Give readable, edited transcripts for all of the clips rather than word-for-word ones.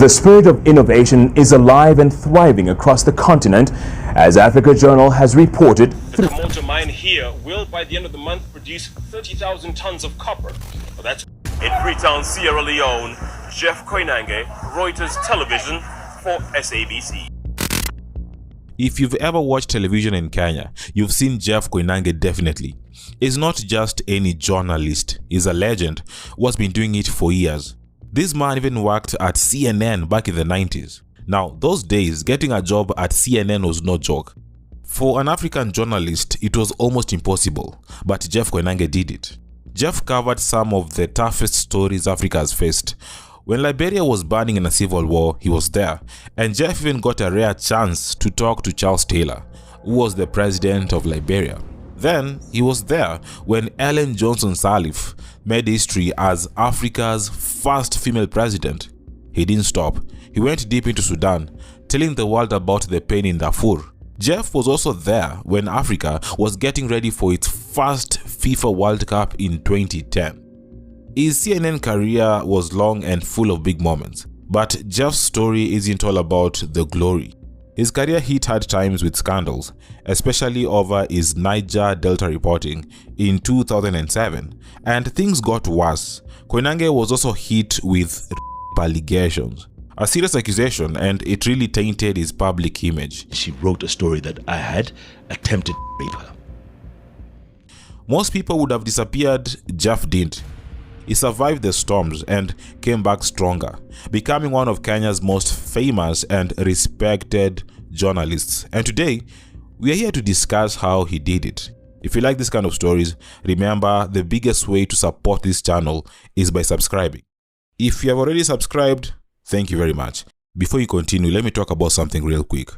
The spirit of innovation is alive and thriving across the continent, as Africa Journal has reported. The Koinange mine here will, by the end of the month, produce 30,000 tons of copper. Well, that's in Freetown, Sierra Leone. Jeff Koinange, Reuters Television for SABC. If you've ever watched television in Kenya, you've seen Jeff Koinange definitely. He's not just any journalist, he's a legend who has been doing it for years. This man even worked at CNN back in the 90s. Now, those days, getting a job at CNN was no joke. For an African journalist, it was almost impossible, but Jeff Koinange did it. Jeff covered some of the toughest stories Africa has faced. When Liberia was burning in a civil war, he was there, and Jeff even got a rare chance to talk to Charles Taylor, who was the president of Liberia. Then, he was there when Ellen Johnson Sirleaf made history as Africa's first female president. He didn't stop. He went deep into Sudan, telling the world about the pain in Darfur. Jeff was also there when Africa was getting ready for its first FIFA World Cup in 2010. His CNN career was long and full of big moments, but Jeff's story isn't all about the glory. His career hit hard times with scandals, especially over his Niger Delta reporting in 2007, and things got worse. Koinange was also hit with allegations, a serious accusation, and it really tainted his public image. She wrote a story that I had attempted to rape her. Most people would have disappeared. Jeff didn't. He survived the storms and came back stronger, becoming one of Kenya's most famous and respected journalists. And today, we are here to discuss how he did it. If you like this kind of stories, remember the biggest way to support this channel is by subscribing. If you have already subscribed, thank you very much. Before you continue, let me talk about something real quick.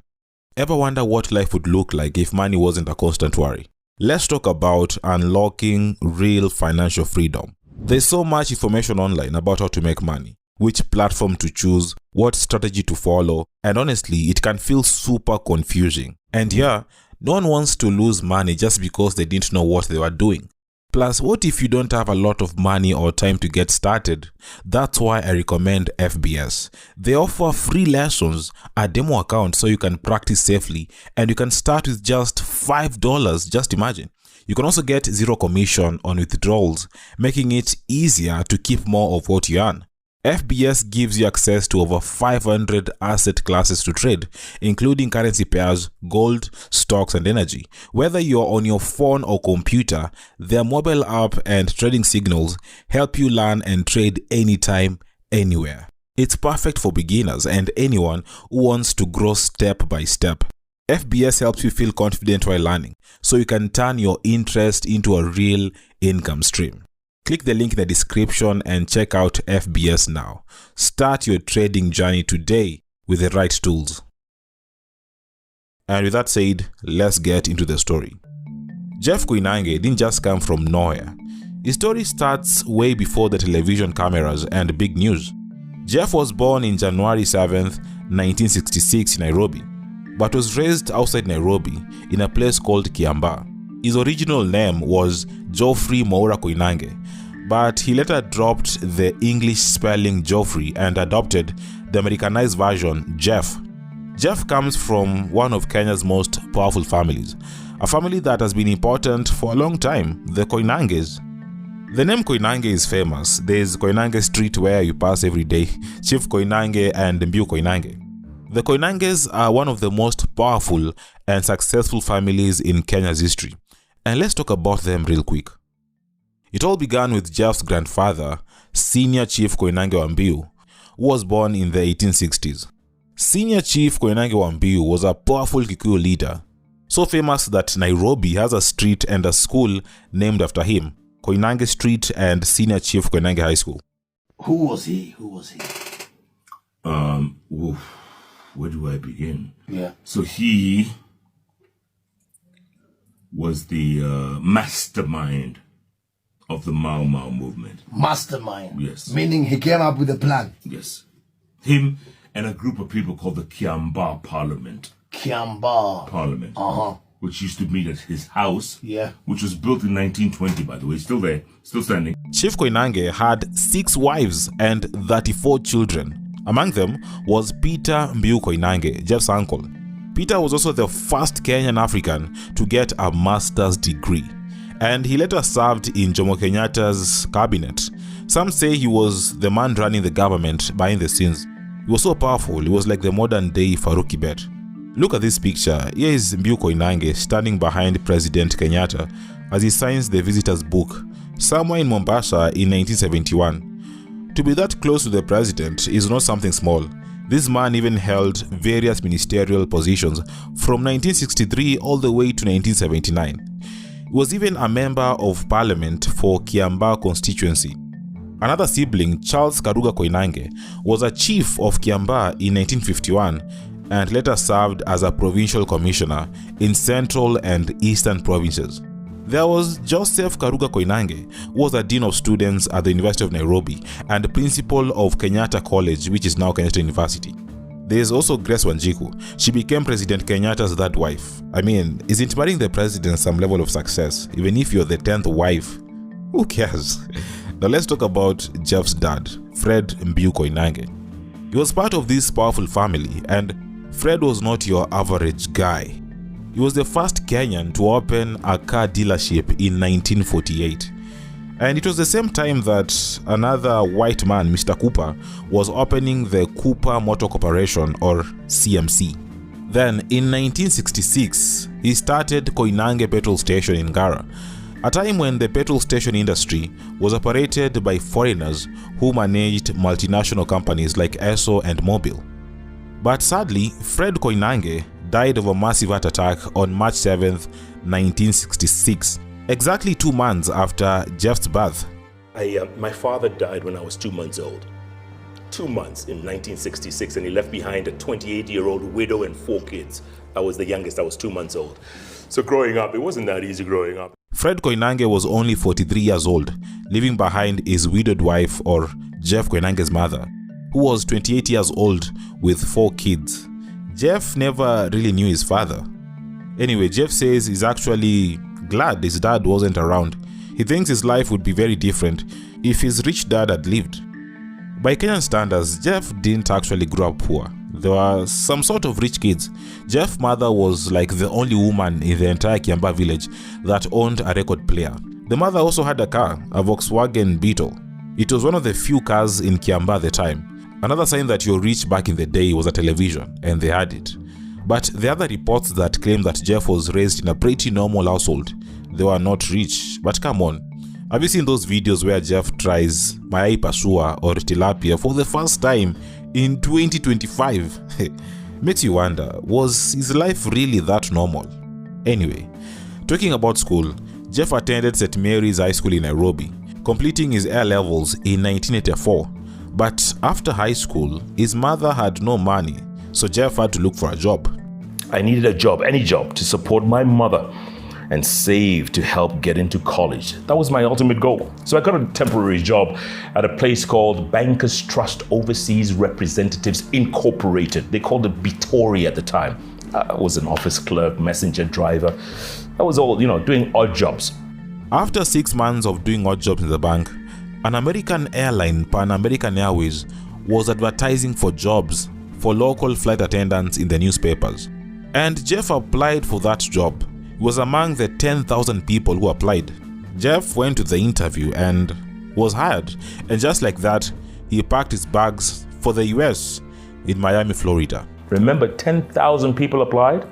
Ever wonder what life would look like if money wasn't a constant worry? Let's talk about unlocking real financial freedom. There's so much information online about how to make money, which platform to choose, what strategy to follow, and honestly, it can feel super confusing. And yeah, no one wants to lose money just because they didn't know what they were doing. Plus, what if you don't have a lot of money or time to get started? That's why I recommend FBS. They offer free lessons, a demo account so you can practice safely, and you can start with just $5, just imagine. You can also get zero commission on withdrawals, making it easier to keep more of what you earn. FBS gives you access to over 500 asset classes to trade, including currency pairs, gold, stocks, and energy. Whether you're on your phone or computer, their mobile app and trading signals help you learn and trade anytime, anywhere. It's perfect for beginners and anyone who wants to grow step by step. FBS helps you feel confident while learning, so you can turn your interest into a real income stream. Click the link in the description and check out FBS now. Start your trading journey today with the right tools. And with that said, let's get into the story. Jeff Koinange didn't just come from nowhere. His story starts way before the television cameras and big news. Jeff was born in January 7th, 1966 in Nairobi, but was raised outside Nairobi in a place called Kiambaa. His original name was Geoffrey Mwaura Koinange, but he later dropped the English spelling Geoffrey and adopted the Americanized version Jeff. Jeff comes from one of Kenya's most powerful families, a family that has been important for a long time, the Koinanges. The name Koinange is famous. There's Koinange Street where you pass every day, Chief Koinange and Mbiu Koinange. The Koinanges are one of the most powerful and successful families in Kenya's history. And let's talk about them real quick. It all began with Jeff's grandfather, Senior Chief Koinange wa Mbiu, who was born in the 1860s. Senior Chief Koinange wa Mbiu was a powerful Kikuyu leader, so famous that Nairobi has a street and a school named after him, Koinange Street and Senior Chief Koinange High School. Who was he? Where do I begin? Yeah. So he was the mastermind of the Mau Mau movement. Mastermind? Yes. Meaning he came up with a plan? Yes. Him and a group of people called the Kiambaa Parliament. Kiambaa. Parliament. Uh-huh. Which used to meet at his house. Yeah. Which was built in 1920, by the way. Still there. Still standing. Chief Koinange had 6 wives and 34 children. Among them was Peter Mbiu Koinange, Jeff's uncle. Peter was also the first Kenyan African to get a master's degree, and he later served in Jomo Kenyatta's cabinet. Some say he was the man running the government behind the scenes. He was so powerful, he was like the modern-day Farouk Kibet. Look at this picture. Here is Mbiu Koinange standing behind President Kenyatta as he signs the visitor's book somewhere in Mombasa in 1971. To be that close to the president is not something small. This man even held various ministerial positions from 1963 all the way to 1979. He was even a member of parliament for Kiambaa constituency. Another sibling, Charles Karuga Koinange, was a chief of Kiambaa in 1951 and later served as a provincial commissioner in central and eastern provinces. There was Joseph Karuga Koinange, who was a dean of students at the University of Nairobi and principal of Kenyatta College, which is now Kenyatta University. There is also Grace Wanjiku. She became President Kenyatta's third wife. I mean, isn't marrying the president some level of success? Even if you're the 10th wife, who cares? Now let's talk about Jeff's dad, Fred Mbiu Koinange. He was part of this powerful family, and Fred was not your average guy. He was the first Kenyan to open a car dealership in 1948. And it was the same time that another white man, Mr. Cooper, was opening the Cooper Motor Corporation, or CMC. Then, in 1966, he started Koinange Petrol Station in Ngara, a time when the petrol station industry was operated by foreigners who managed multinational companies like Esso and Mobil. But sadly, Fred Koinange died of a massive heart attack on March 7, 1966, exactly 2 months after Jeff's birth. My father died when I was 2 months old. 2 months in 1966, and he left behind a 28-year-old widow and 4 kids. I was the youngest. I was 2 months old. So growing up, it wasn't that easy growing up. Fred Koinange was only 43 years old, leaving behind his widowed wife, or Jeff Koinange's mother, who was 28 years old with 4 kids. Jeff never really knew his father. Anyway, Jeff says he's actually glad his dad wasn't around. He thinks his life would be very different if his rich dad had lived. By Kenyan standards, Jeff didn't actually grow up poor. There were some sort of rich kids. Jeff's mother was like the only woman in the entire Kiambaa village that owned a record player. The mother also had a car, a Volkswagen Beetle. It was one of the few cars in Kiambaa at the time. Another sign that you're rich back in the day was a television, and they had it. But the other reports that claim that Jeff was raised in a pretty normal household, they were not rich. But come on, have you seen those videos where Jeff tries mayai pasua or tilapia for the first time in 2025? Makes you wonder, was his life really that normal? Anyway, talking about school, Jeff attended St. Mary's High School in Nairobi, completing his A levels in 1984. But after high school, his mother had no money, so Jeff had to look for a job. I needed a job, any job, to support my mother and save to help get into college. That was my ultimate goal. So I got a temporary job at a place called Bankers Trust Overseas Representatives Incorporated. They called it Bitori at the time. I was an office clerk, messenger driver. I was all, doing odd jobs. After 6 months of doing odd jobs in the bank, an American airline, Pan American Airways, was advertising for jobs for local flight attendants in the newspapers. And Jeff applied for that job. He was among the 10,000 people who applied. Jeff went to the interview and was hired. And just like that, he packed his bags for the US in Miami, Florida. Remember, 10,000 people applied?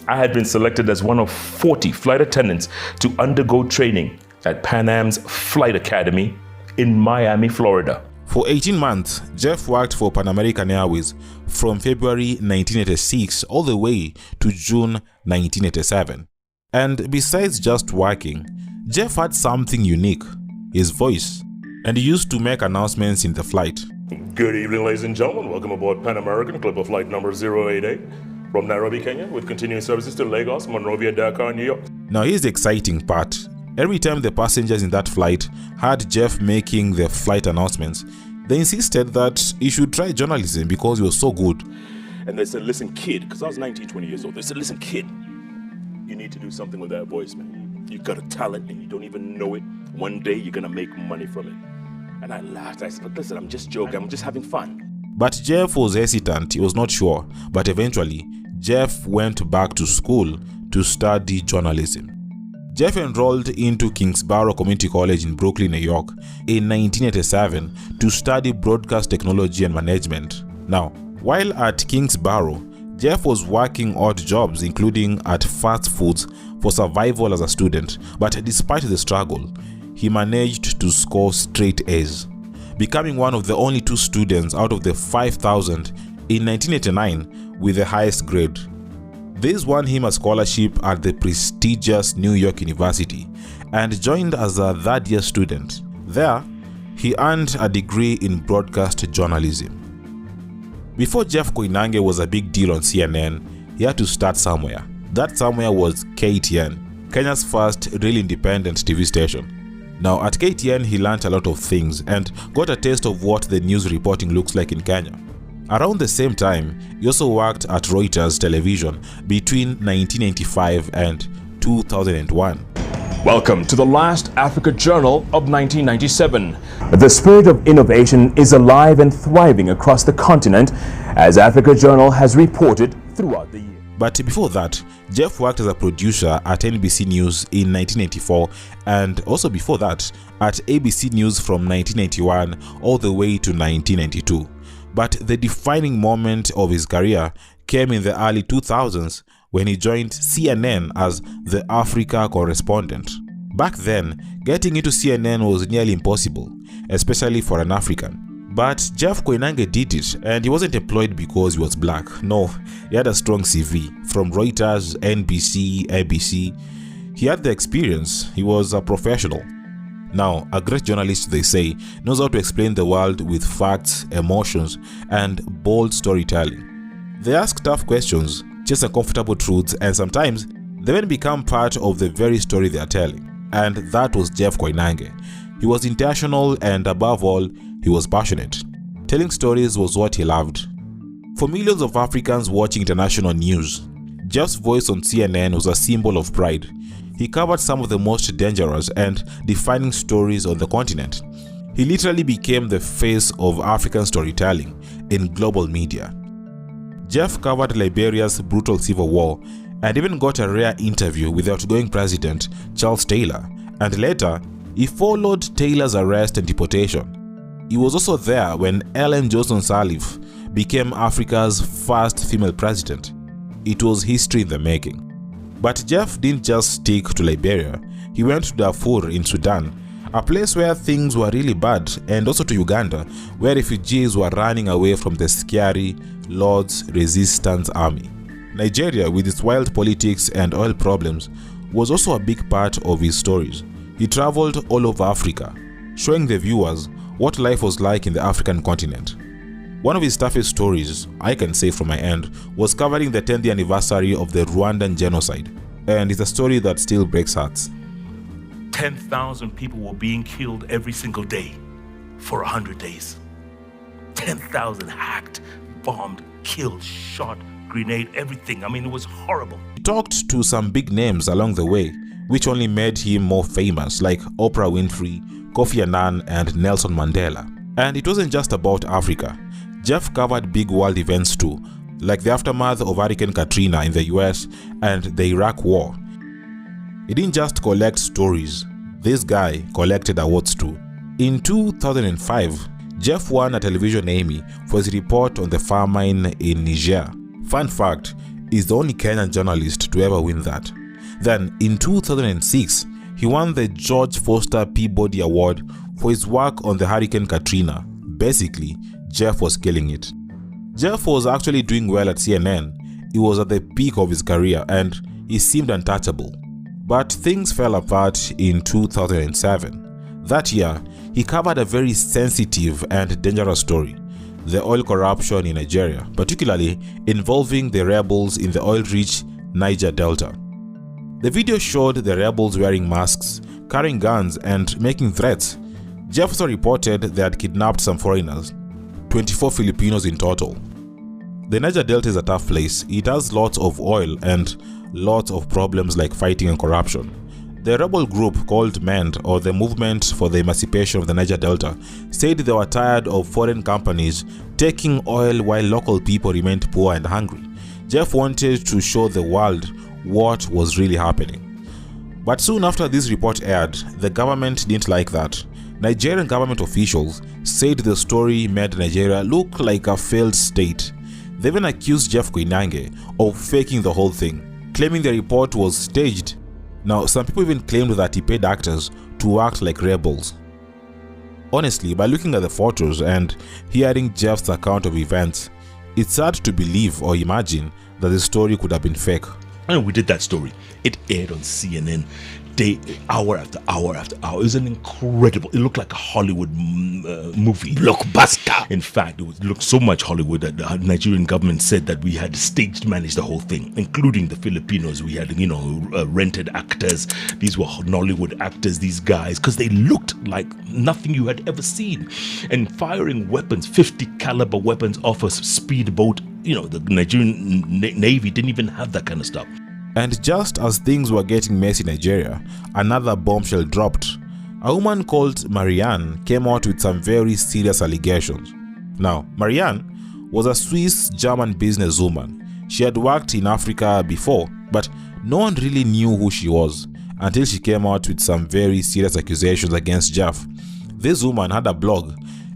I had been selected as one of 40 flight attendants to undergo training at Pan Am's Flight Academy in Miami, Florida. For 18 months, Jeff worked for Pan American Airways from February 1986 all the way to June 1987. And besides just working, Jeff had something unique, his voice, and he used to make announcements in the flight. Good evening, ladies and gentlemen. Welcome aboard Pan American, Clipper flight number 088 from Nairobi, Kenya, with continuing services to Lagos, Monrovia, Dakar, New York. Now here's the exciting part. Every time the passengers in that flight heard Jeff making the flight announcements, they insisted that he should try journalism because he was so good. And they said, listen, kid, because I was 19, 20 years old. They said, listen, kid, you need to do something with that voice, man. You got a talent and you don't even know it. One day you're going to make money from it. And I laughed. I said, but listen, I'm just joking. I'm just having fun. But Jeff was hesitant, he was not sure, but eventually, Jeff went back to school to study journalism. Jeff enrolled into Kingsborough Community College in Brooklyn, New York in 1987 to study broadcast technology and management. Now, while at Kingsborough, Jeff was working odd jobs including at fast foods for survival as a student, but despite the struggle, he managed to score straight A's, becoming one of the only 2 students out of the 5,000 in 1989 with the highest grade. This won him a scholarship at the prestigious New York University and joined as a third-year student. There, he earned a degree in broadcast journalism. Before Jeff Koinange was a big deal on CNN, he had to start somewhere. That somewhere was KTN, Kenya's first real independent TV station. Now, at KTN, he learned a lot of things and got a taste of what the news reporting looks like in Kenya. Around the same time, he also worked at Reuters television between 1995 and 2001. Welcome to the last Africa Journal of 1997. The spirit of innovation is alive and thriving across the continent, as Africa Journal has reported throughout the year. But before that, Jeff worked as a producer at NBC News in 1984, and also before that at ABC News from 1991 all the way to 1992. But the defining moment of his career came in the early 2000s when he joined CNN as the Africa correspondent. Back then, getting into CNN was nearly impossible, especially for an African. But Jeff Koinange did it, and he wasn't employed because he was black. No, he had a strong CV from Reuters, NBC, ABC. He had the experience, he was a professional. Now, a great journalist, they say, knows how to explain the world with facts, emotions, and bold storytelling. They ask tough questions, chase uncomfortable truths, and sometimes they even become part of the very story they are telling. And that was Jeff Koinange. He was intentional, and above all, he was passionate. Telling stories was what he loved. For millions of Africans watching international news, Jeff's voice on CNN was a symbol of pride. He covered some of the most dangerous and defining stories on the continent. He literally became the face of African storytelling in global media. Jeff covered Liberia's brutal civil war and even got a rare interview with the outgoing president, Charles Taylor, and later, he followed Taylor's arrest and deportation. He was also there when Ellen Johnson Sirleaf became Africa's first female president. It was history in the making. But Jeff didn't just stick to Liberia. He went to Darfur in Sudan, a place where things were really bad, and also to Uganda, where refugees were running away from the scary Lord's Resistance Army. Nigeria, with its wild politics and oil problems, was also a big part of his stories. He traveled all over Africa, showing the viewers what life was like in the African continent. One of his toughest stories, I can say from my end, was covering the 10th anniversary of the Rwandan genocide, and it's a story that still breaks hearts. 10,000 people were being killed every single day for 100 days. 10,000 hacked, bombed, killed, shot, grenade, everything. I mean, it was horrible. He talked to some big names along the way, which only made him more famous, like Oprah Winfrey, Kofi Annan, and Nelson Mandela. And it wasn't just about Africa. Jeff covered big world events too, like the aftermath of Hurricane Katrina in the US and the Iraq War. He didn't just collect stories, this guy collected awards too. In 2005, Jeff won a television Emmy for his report on the famine in Niger. Fun fact, he's the only Kenyan journalist to ever win that. Then in 2006, he won the George Foster Peabody Award for his work on the Hurricane Katrina. Basically, Jeff was killing it. Jeff was actually doing well at CNN. He was at the peak of his career and he seemed untouchable. But things fell apart in 2007. That year, he covered a very sensitive and dangerous story, the oil corruption in Nigeria, particularly involving the rebels in the oil-rich Niger Delta. The video showed the rebels wearing masks, carrying guns, and making threats. Jeff also reported they had kidnapped some foreigners, 24 Filipinos in total. The Niger Delta is a tough place. It has lots of oil and lots of problems like fighting and corruption. The rebel group called MEND, or the Movement for the Emancipation of the Niger Delta, said they were tired of foreign companies taking oil while local people remained poor and hungry. Jeff wanted to show the world what was really happening. But soon after this report aired, the government didn't like that. Nigerian government officials said the story made Nigeria look like a failed state. They even accused Jeff Koinange of faking the whole thing, claiming the report was staged. Now, some people even claimed that he paid actors to act like rebels. Honestly, by looking at the photos and hearing Jeff's account of events, it's hard to believe or imagine that the story could have been fake. And we did that story. It aired on CNN hour after hour after hour. It was an incredible, it looked like a Hollywood movie. Blockbuster. In fact, it looked so much Hollywood that the Nigerian government said that we had stage managed the whole thing, including the Filipinos. We had, rented actors. These were Nollywood actors, these guys, because they looked like nothing you had ever seen. And firing weapons, 50 caliber weapons off a speedboat. The Nigerian Navy didn't even have that kind of stuff. And just as things were getting messy in Nigeria, another bombshell dropped. A woman called Marianne came out with some very serious allegations. Now, Marianne was a Swiss-German businesswoman. She had worked in Africa before, but no one really knew who she was until she came out with some very serious accusations against Jeff. This woman had a blog,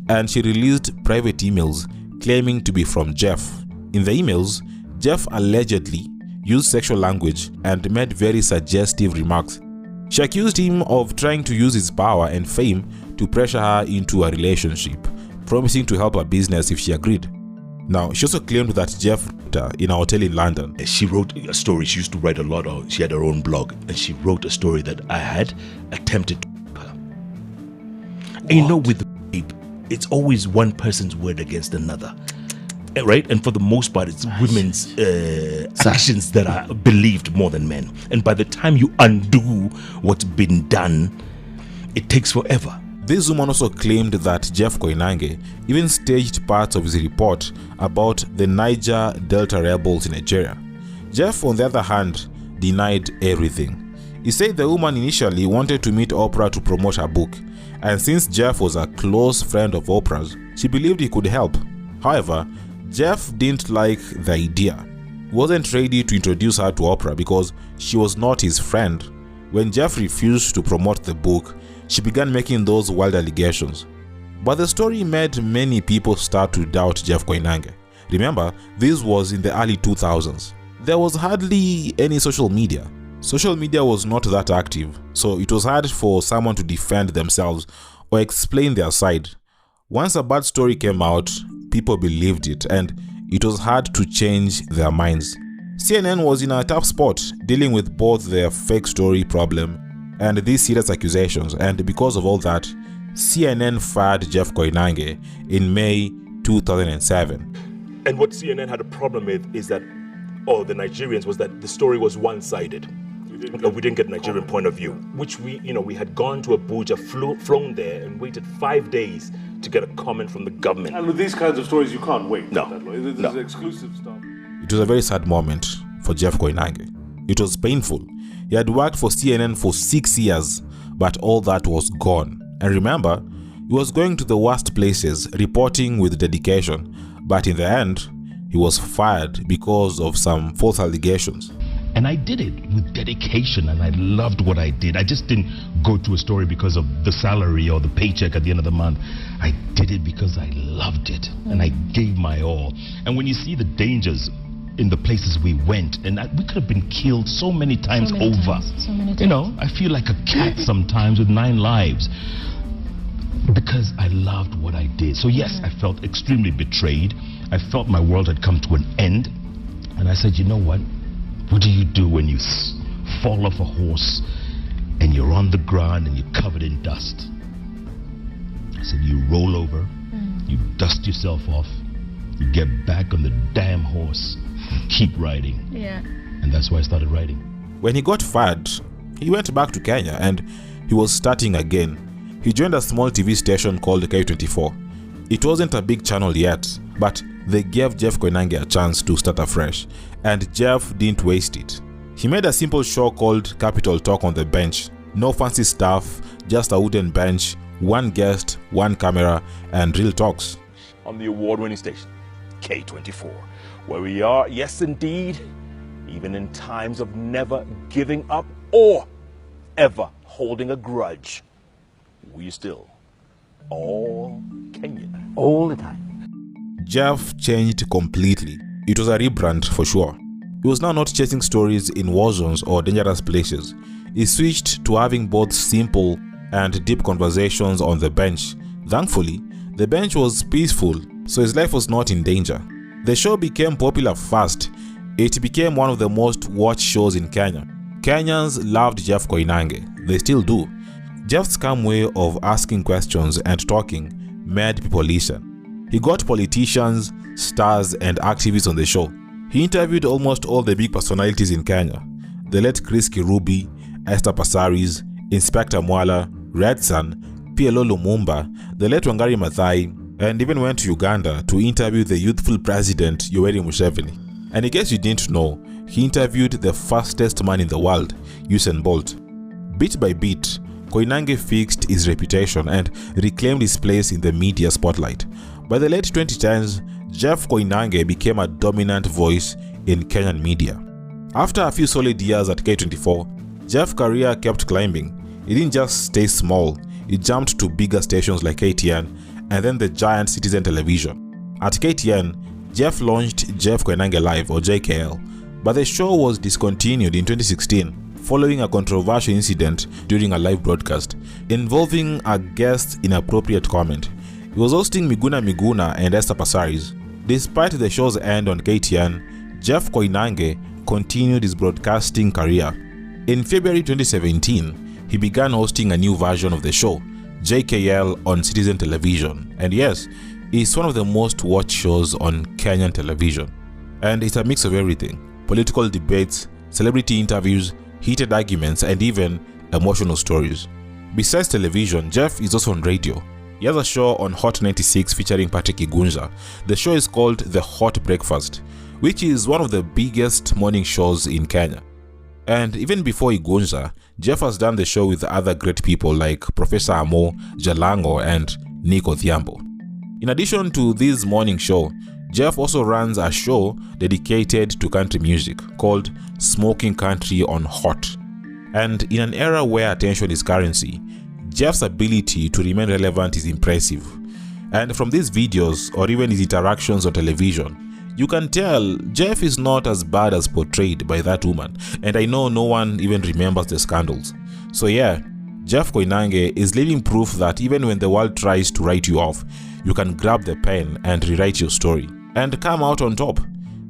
and she released private emails claiming to be from Jeff. In the emails, Jeff allegedly used sexual language and made very suggestive remarks. She accused him of trying to use his power and fame to pressure her into a relationship, promising to help her business if she agreed. Now, she also claimed that Jeff in a hotel in London. She wrote a story. She used to write a lot. She had her own blog, and she wrote a story that I had attempted to rape her. And with rape, it's always one person's word against another. Right? And for the most part, it's women's actions that are believed more than men. And by the time you undo what's been done, it takes forever. This woman also claimed that Jeff Koinange even staged parts of his report about the Niger Delta rebels in Nigeria. Jeff, on the other hand, denied everything. He said the woman initially wanted to meet Oprah to promote her book, and since Jeff was a close friend of Oprah's, she believed he could help. However, Jeff didn't like the idea. He wasn't ready to introduce her to Oprah because she was not his friend. When Jeff refused to promote the book, she began making those wild allegations. But the story made many people start to doubt Jeff Koinange. Remember, this was in the early 2000s. There was hardly any social media. Social media was not that active, so it was hard for someone to defend themselves or explain their side. Once a bad story came out, people believed it, and it was hard to change their minds. CNN was in a tough spot, dealing with both their fake story problem and these serious accusations, and because of all that, CNN fired Jeff Koinange in May 2007. And what CNN had a problem with is that, the Nigerians, was that the story was one-sided. We didn't get Nigerian point of view, which we had gone to Abuja, flown there, and waited 5 days to get a comment from the government. And with these kinds of stories, you can't wait. No. This is exclusive stuff. It was a very sad moment for Jeff Koinange. It was painful. He had worked for CNN for 6 years, but all that was gone. And remember, he was going to the worst places, reporting with dedication, but in the end, he was fired because of some false allegations. And I did it with dedication, and I loved what I did. I just didn't go to a story because of the salary or the paycheck at the end of the month. I did it because I loved it, and I gave my all. And when you see the dangers in the places we went, and we could have been killed so many times over. I feel like a cat sometimes with 9 lives because I loved what I did. So yes, I felt extremely betrayed. I felt my world had come to an end, and I said, you know what? What do you do when you fall off a horse and you're on the ground and you're covered in dust? I said, you roll over, you dust yourself off, you get back on the damn horse, keep riding. Yeah. And that's why I started writing. When he got fired, he went back to Kenya and he was starting again. He joined a small TV station called K24. It wasn't a big channel yet, but they gave Jeff Koinange a chance to start afresh, and Jeff didn't waste it. He made a simple show called Capital Talk on the Bench. No fancy stuff, just a wooden bench, one guest, one camera, and real talks. On the award-winning station, K24, where we are, yes indeed, even in times of never giving up or ever holding a grudge, we still all Kenyan. All the time. Jeff changed completely. It was a rebrand for sure. He was now not chasing stories in war zones or dangerous places. He switched to having both simple and deep conversations on the bench. Thankfully, the bench was peaceful, so his life was not in danger. The show became popular fast. It became one of the most watched shows in Kenya. Kenyans loved Jeff Koinange. They still do. Jeff's calm way of asking questions and talking made people listen. He got politicians, stars, and activists on the show. He interviewed almost all the big personalities in Kenya. The late Chris Kirubi, Esther Passaris, Inspector Mwala, Red Sun, PLO Lumumba, the late Wangari Maathai, and even went to Uganda to interview the youthful president Yoweri Museveni. And in case you didn't know, he interviewed the fastest man in the world, Usain Bolt. Bit by bit, Koinange fixed his reputation and reclaimed his place in the media spotlight. By the late 2010s, Jeff Koinange became a dominant voice in Kenyan media. After a few solid years at K24, Jeff's career kept climbing. It didn't just stay small, it jumped to bigger stations like KTN and then the giant Citizen Television. At KTN, Jeff launched Jeff Koinange Live or JKL, but the show was discontinued in 2016 following a controversial incident during a live broadcast involving a guest's inappropriate comment. He was hosting Miguna and Esther Passaris. Despite the show's end on KTN, Jeff Koinange continued his broadcasting career. In February 2017, he began hosting a new version of the show, JKL, on Citizen Television. And yes, it's one of the most watched shows on Kenyan television. And it's a mix of everything: political debates, celebrity interviews, heated arguments, and even emotional stories. Besides television, Jeff is also on radio. He has a show on Hot 96 featuring Patrick Igunja. The show is called The Hot Breakfast, which is one of the biggest morning shows in Kenya. And even before Igunja, Jeff has done the show with other great people like Professor Amo, Jalango, and Nico Thiambo. In addition to this morning show, Jeff also runs a show dedicated to country music called Smoking Country on Hot. And in an era where attention is currency, Jeff's ability to remain relevant is impressive. And from these videos or even his interactions on television, you can tell Jeff is not as bad as portrayed by that woman, and I know no one even remembers the scandals. So yeah, Jeff Koinange is living proof that even when the world tries to write you off, you can grab the pen and rewrite your story and come out on top.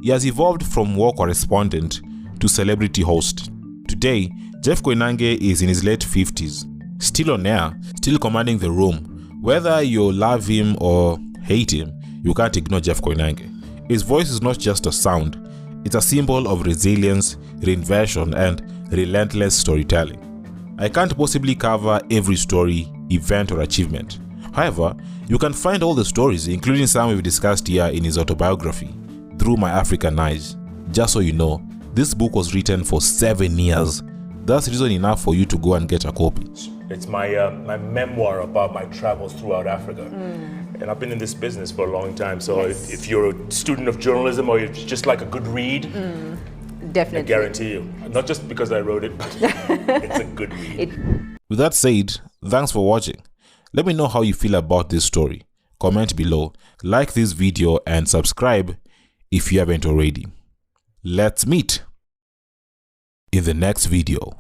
He has evolved from war correspondent to celebrity host. Today, Jeff Koinange is in his late 50s, still on air, still commanding the room. Whether you love him or hate him, you can't ignore Jeff Koinange. His voice is not just a sound, it's a symbol of resilience, reinvention, and relentless storytelling. I can't possibly cover every story, event, or achievement. However, you can find all the stories, including some we've discussed here in his autobiography, Through My African Eyes. Just so you know, this book was written for 7 years. That's reason enough for you to go and get a copy. It's my memoir about my travels throughout Africa. And I've been in this business for a long time, so if you're a student of journalism or you just like a good read, definitely. I guarantee you. Not just because I wrote it, but it's a good read. With that said, thanks for watching. Let me know how you feel about this story. Comment below, like this video, and subscribe if you haven't already. Let's meet in the next video.